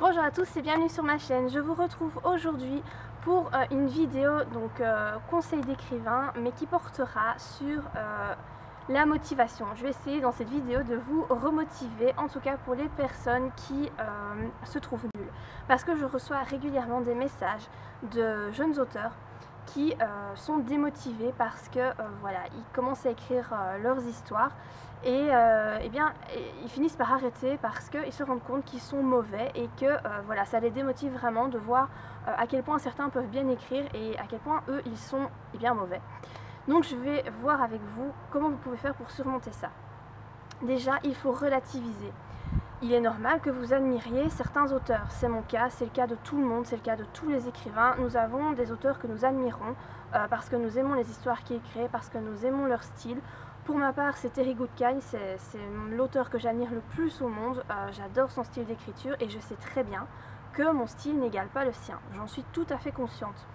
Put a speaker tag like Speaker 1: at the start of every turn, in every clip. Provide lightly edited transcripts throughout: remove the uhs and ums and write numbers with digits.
Speaker 1: Bonjour à tous et bienvenue sur ma chaîne. Je vous retrouve aujourd'hui pour une vidéo conseil d'écrivain, mais qui portera sur la motivation. Je vais essayer dans cette vidéo de vous remotiver, en tout cas pour les personnes qui se trouvent nulles. Parce que je reçois régulièrement des messages de jeunes auteurs qui sont démotivés parce que voilà, ils commencent à écrire leurs histoires et ils finissent par arrêter parce qu'ils se rendent compte qu'ils sont mauvais et que voilà, ça les démotive vraiment de voir à quel point certains peuvent bien écrire et à quel point eux ils sont mauvais. Donc je vais voir avec vous comment vous pouvez faire pour surmonter ça. Déjà, il faut relativiser. Il est normal que vous admiriez certains auteurs, c'est mon cas, c'est le cas de tout le monde, c'est le cas de tous les écrivains. Nous avons des auteurs que nous admirons parce que nous aimons les histoires qu'ils créent, parce que nous aimons leur style. Pour ma part, c'est Terry Goodkind, c'est l'auteur que j'admire le plus au monde. J'adore son style d'écriture et je sais très bien que mon style n'égale pas le sien. J'en suis tout à fait consciente.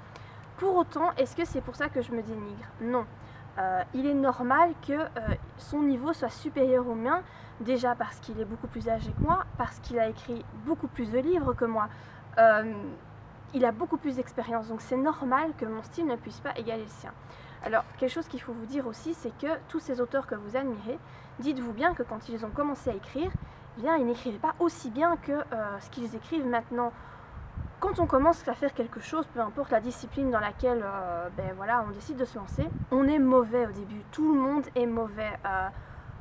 Speaker 1: Pour autant, est-ce que c'est pour ça que je me dénigre? Non. Il est normal que son niveau soit supérieur au mien, déjà parce qu'il est beaucoup plus âgé que moi, parce qu'il a écrit beaucoup plus de livres que moi. Il a beaucoup plus d'expérience, donc c'est normal que mon style ne puisse pas égaler le sien. Alors, quelque chose qu'il faut vous dire aussi, c'est que tous ces auteurs que vous admirez, dites-vous bien que quand ils ont commencé à écrire, eh bien, ils n'écrivaient pas aussi bien que ce qu'ils écrivent maintenant. Quand on commence à faire quelque chose, peu importe la discipline dans laquelle voilà, on décide de se lancer, on est mauvais au début. Tout le monde est mauvais.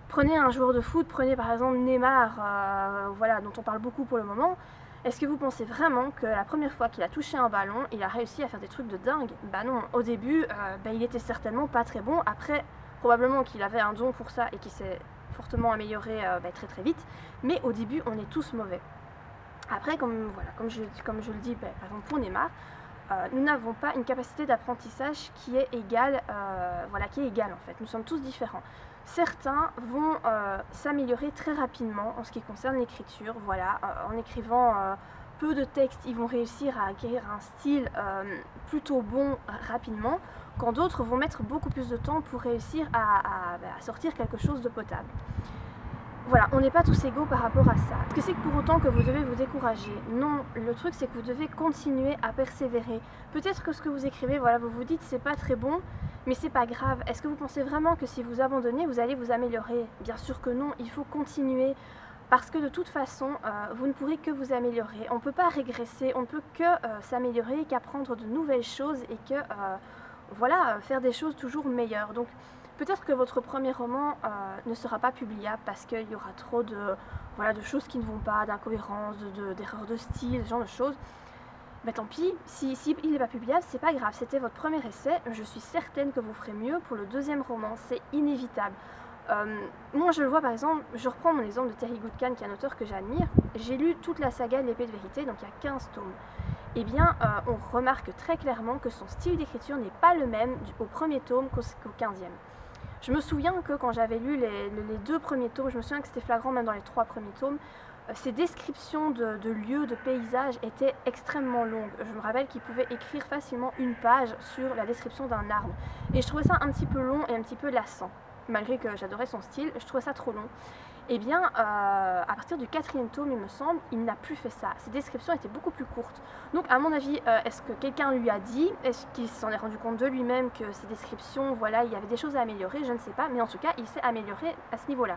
Speaker 1: Prenez un joueur de foot, prenez par exemple Neymar, voilà, dont on parle beaucoup pour le moment. Est-ce que vous pensez vraiment que la première fois qu'il a touché un ballon, il a réussi à faire des trucs de dingue? Bah non, au début, il était certainement pas très bon. Après, probablement qu'il avait un don pour ça et qu'il s'est fortement amélioré très très vite. Mais au début, on est tous mauvais. Après, comme je le dis, par exemple pour Neymar, nous n'avons pas une capacité d'apprentissage qui est égale, en fait. Nous sommes tous différents. Certains vont s'améliorer très rapidement en ce qui concerne l'écriture, voilà, en écrivant peu de textes, ils vont réussir à acquérir un style plutôt bon rapidement, quand d'autres vont mettre beaucoup plus de temps pour réussir à sortir quelque chose de potable. Voilà, on n'est pas tous égaux par rapport à ça. Est-ce que c'est pour autant que vous devez vous décourager? Non, le truc c'est que vous devez continuer à persévérer. Peut-être que ce que vous écrivez, voilà, vous vous dites c'est pas très bon, mais c'est pas grave. Est-ce que vous pensez vraiment que si vous abandonnez, vous allez vous améliorer? Bien sûr que non, il faut continuer. Parce que de toute façon, vous ne pourrez que vous améliorer. On ne peut pas régresser, on ne peut que s'améliorer, qu'apprendre de nouvelles choses et que, voilà, faire des choses toujours meilleures. Donc, peut-être que votre premier roman ne sera pas publiable parce qu'il y aura trop de choses qui ne vont pas, d'incohérences, d'erreurs de style, ce genre de choses. Mais tant pis, si il n'est pas publiable, c'est pas grave, c'était votre premier essai, je suis certaine que vous ferez mieux pour le deuxième roman, c'est inévitable. Moi je le vois par exemple, je reprends mon exemple de Terry Goodkind qui est un auteur que j'admire, j'ai lu toute la saga de l'épée de vérité, donc il y a 15 tomes. Eh bien, on remarque très clairement que son style d'écriture n'est pas le même au premier tome qu'au 15e. Je me souviens que quand j'avais lu les deux premiers tomes, je me souviens que c'était flagrant même dans les 3 premiers tomes, ces descriptions de lieux, de paysages étaient extrêmement longues. Je me rappelle qu'il pouvait écrire facilement une page sur la description d'un arbre. Et je trouvais ça un petit peu long et un petit peu lassant. Malgré que j'adorais son style, je trouvais ça trop long. Eh bien, à partir du 4e tome, il me semble, il n'a plus fait ça. Ses descriptions étaient beaucoup plus courtes. Donc, à mon avis, est-ce que quelqu'un lui a dit? Est-ce qu'il s'en est rendu compte de lui-même que ses descriptions, voilà, il y avait des choses à améliorer? Je ne sais pas, mais en tout cas, il s'est amélioré à ce niveau-là.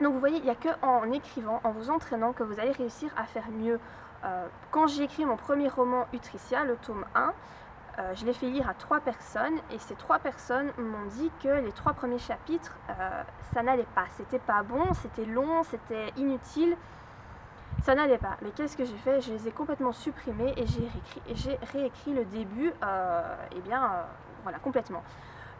Speaker 1: Donc, vous voyez, il n'y a qu'en écrivant, en vous entraînant, que vous allez réussir à faire mieux. Quand j'ai écrit mon premier roman Utricia, le tome 1, je l'ai fait lire à 3 personnes et ces 3 personnes m'ont dit que les 3 premiers chapitres, ça n'allait pas. C'était pas bon, c'était long, c'était inutile, ça n'allait pas. Mais qu'est-ce que j'ai fait? Je les ai complètement supprimés et j'ai réécrit le début, voilà, complètement.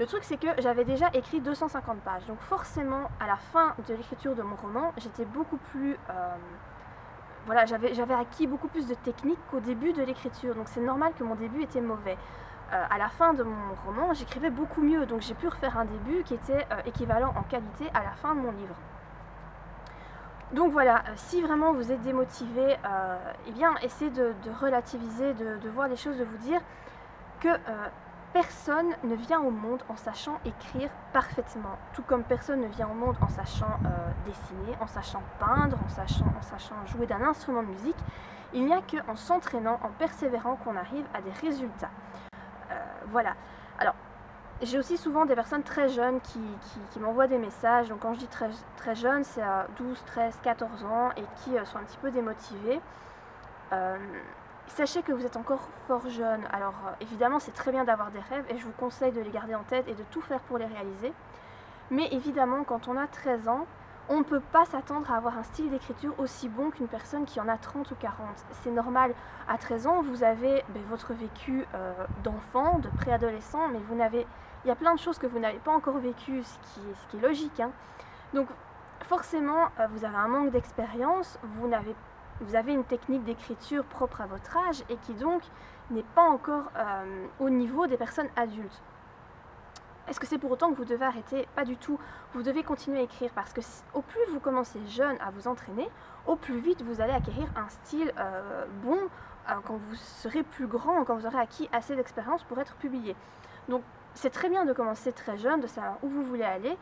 Speaker 1: Le truc c'est que j'avais déjà écrit 250 pages, donc forcément à la fin de l'écriture de mon roman, j'étais beaucoup plus... voilà, j'avais acquis beaucoup plus de technique qu'au début de l'écriture, donc c'est normal que mon début était mauvais. À la fin de mon roman, j'écrivais beaucoup mieux, donc j'ai pu refaire un début qui était équivalent en qualité à la fin de mon livre. Donc voilà, si vraiment vous êtes démotivé, eh bien essayez de relativiser, de voir les choses, de vous dire que Personne ne vient au monde en sachant écrire parfaitement, tout comme personne ne vient au monde en sachant dessiner, en sachant peindre, en sachant jouer d'un instrument de musique. Il n'y a qu'en s'entraînant, en persévérant qu'on arrive à des résultats. Voilà. Alors, j'ai aussi souvent des personnes très jeunes qui m'envoient des messages. Donc quand je dis très jeunes, c'est à 12, 13, 14 ans et qui sont un petit peu démotivés. Sachez que vous êtes encore fort jeune. Alors évidemment, c'est très bien d'avoir des rêves et je vous conseille de les garder en tête et de tout faire pour les réaliser. Mais évidemment, quand on a 13 ans, on ne peut pas s'attendre à avoir un style d'écriture aussi bon qu'une personne qui en a 30 ou 40. C'est normal, à 13 ans, vous avez votre vécu d'enfant, de préadolescent, mais il y a plein de choses que vous n'avez pas encore vécues, ce qui est logique, hein. Donc forcément, vous avez un manque d'expérience, vous avez une technique d'écriture propre à votre âge et qui donc n'est pas encore au niveau des personnes adultes. Est-ce que c'est pour autant que vous devez arrêter? Pas du tout. Vous devez continuer à écrire parce que au plus vous commencez jeune à vous entraîner, au plus vite vous allez acquérir un style bon quand vous serez plus grand, quand vous aurez acquis assez d'expérience pour être publié. Donc c'est très bien de commencer très jeune, de savoir où vous voulez aller,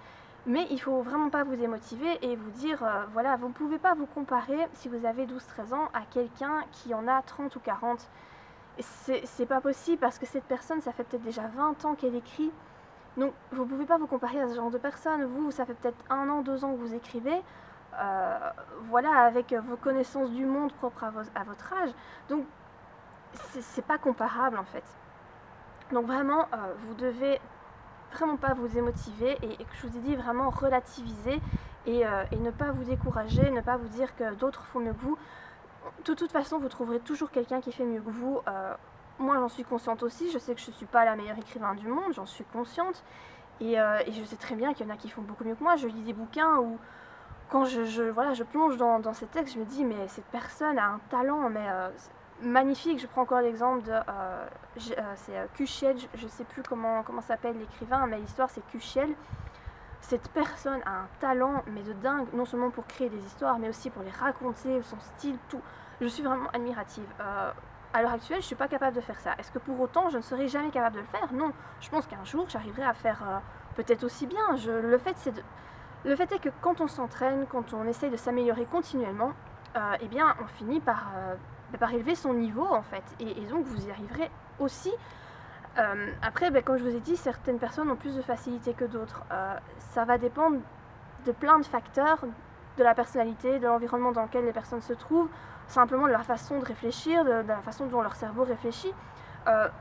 Speaker 1: mais il ne faut vraiment pas vous démotiver et vous dire, voilà, vous ne pouvez pas vous comparer si vous avez 12-13 ans à quelqu'un qui en a 30 ou 40. C'est pas possible parce que cette personne, ça fait peut-être déjà 20 ans qu'elle écrit. Donc vous ne pouvez pas vous comparer à ce genre de personne. Vous, ça fait peut-être 1 an, 2 ans que vous écrivez, voilà, avec vos connaissances du monde propres à votre âge. Donc c'est pas comparable en fait. Donc vraiment, vous devez vraiment pas vous démotiver et je vous ai dit vraiment relativiser et ne pas vous décourager, ne pas vous dire que d'autres font mieux que vous. De toute façon, vous trouverez toujours quelqu'un qui fait mieux que vous. Moi, j'en suis consciente aussi. Je sais que je ne suis pas la meilleure écrivain du monde, j'en suis consciente. Et je sais très bien qu'il y en a qui font beaucoup mieux que moi. Je lis des bouquins où, quand je plonge dans ces textes, je me dis, mais cette personne a un talent magnifique. Je prends encore l'exemple de c'est Kuchiel, je ne sais plus comment s'appelle l'écrivain, mais l'histoire c'est Kuchiel. Cette personne a un talent mais de dingue, non seulement pour créer des histoires, mais aussi pour les raconter, son style, tout. Je suis vraiment admirative. À l'heure actuelle, je ne suis pas capable de faire ça. Est-ce que pour autant, je ne serai jamais capable de le faire? Non. Je pense qu'un jour, j'arriverai à faire peut-être aussi bien. Le fait est que quand on s'entraîne, quand on essaye de s'améliorer continuellement, eh bien, on finit par élever son niveau, en fait. Et donc, vous y arriverez aussi. Après, comme je vous ai dit, certaines personnes ont plus de facilité que d'autres. Ça va dépendre de plein de facteurs, de la personnalité, de l'environnement dans lequel les personnes se trouvent, simplement de leur façon de réfléchir, de la façon dont leur cerveau réfléchit.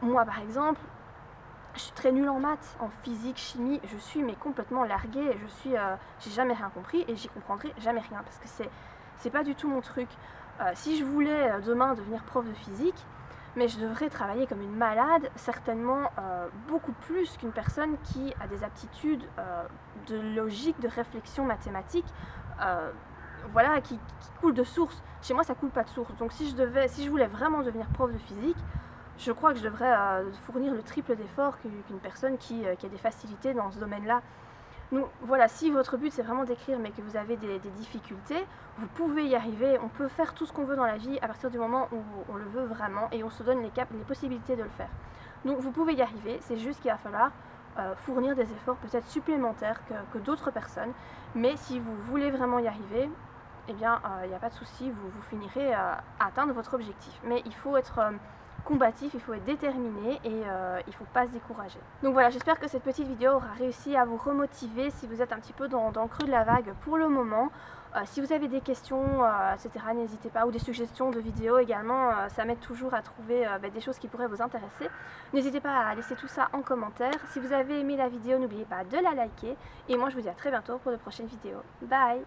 Speaker 1: Moi, par exemple, je suis très nulle en maths, en physique, chimie, je suis complètement larguée, j'ai jamais rien compris et j'y comprendrai jamais rien parce que c'est pas du tout mon truc. Si je voulais demain devenir prof de physique, mais je devrais travailler comme une malade, certainement beaucoup plus qu'une personne qui a des aptitudes de logique, de réflexion mathématique, voilà, qui coulent de source. Chez moi, ça coule pas de source. Donc si je voulais vraiment devenir prof de physique, je crois que je devrais fournir le triple d'efforts qu'une personne qui a des facilités dans ce domaine-là. Donc voilà, si votre but c'est vraiment d'écrire mais que vous avez des difficultés, vous pouvez y arriver, on peut faire tout ce qu'on veut dans la vie à partir du moment où on le veut vraiment et on se donne les possibilités de le faire. Donc vous pouvez y arriver, c'est juste qu'il va falloir fournir des efforts peut-être supplémentaires que d'autres personnes, mais si vous voulez vraiment y arriver, eh bien il n'y a pas de souci, vous finirez à atteindre votre objectif. Mais il faut être combatif, il faut être déterminé et il ne faut pas se décourager. Donc voilà, j'espère que cette petite vidéo aura réussi à vous remotiver si vous êtes un petit peu dans le creux de la vague pour le moment. Si vous avez des questions, etc., n'hésitez pas, ou des suggestions de vidéos également, ça m'aide toujours à trouver des choses qui pourraient vous intéresser. N'hésitez pas à laisser tout ça en commentaire. Si vous avez aimé la vidéo, n'oubliez pas de la liker. Et moi, je vous dis à très bientôt pour de prochaines vidéos. Bye!